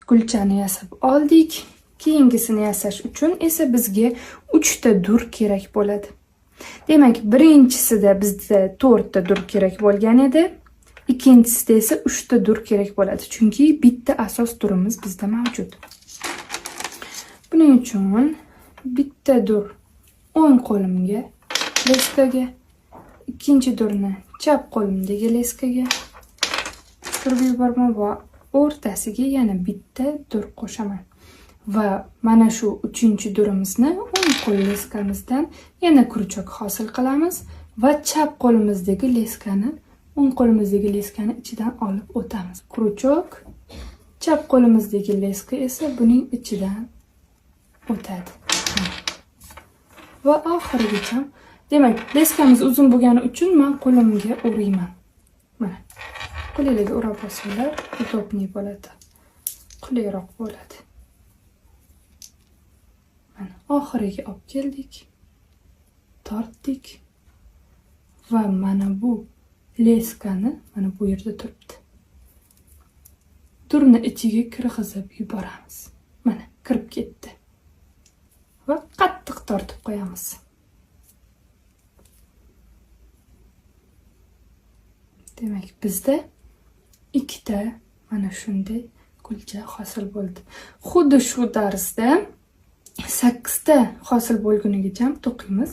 kulchani yasab oldik. Keyingisini yasash uchun esa bizga 3 ta dur kerak bo'ladi. Demak, birinchisida bizda 4 ta dur kerak bo'lgan edi. Ikkinchisida esa 3 ta dur kerak bo'ladi, chunki bitta asos durimiz bizda mavjud. Buning uchun bitta dur o'ng qo'limga leskaga, ikkinchi durni chap qo'limdagi leskaga surib yuboraman va o'rtasiga yana bitta dur qo'shaman. Va mana shu 3-durimizni o'ng qo'l leskamizdan yana kurchok hosil qilamiz va chap qo'limizdagi leskani o'ng qo'limizdagi leskani ichidan olib o'tamiz. Kurchok, chap qo'limizdagi leska esa buning ichidan o'tadi. Va oxirigacha, demak, leskamiz uzun bo'lgani uchun men qo'limga o'rayman. Mana. Qo'lingizga o'rab olsanglar, udobniy bo'ladi. Qulayroq bo'ladi. Mana oxiriga olib keldik. Tortdik. Va mana bu leskani mana bu yerda turibdi. Durni ichiga kirgizib yuboramiz. Mana kirib ketdi. Va qattiq tortib qo'yamiz. Demak, bizda 2 ta mana shunday kulcha hosil bo'ldi. Xuddi shu darsda 8 ta hosil bo'lgunigacha to'qiymiz.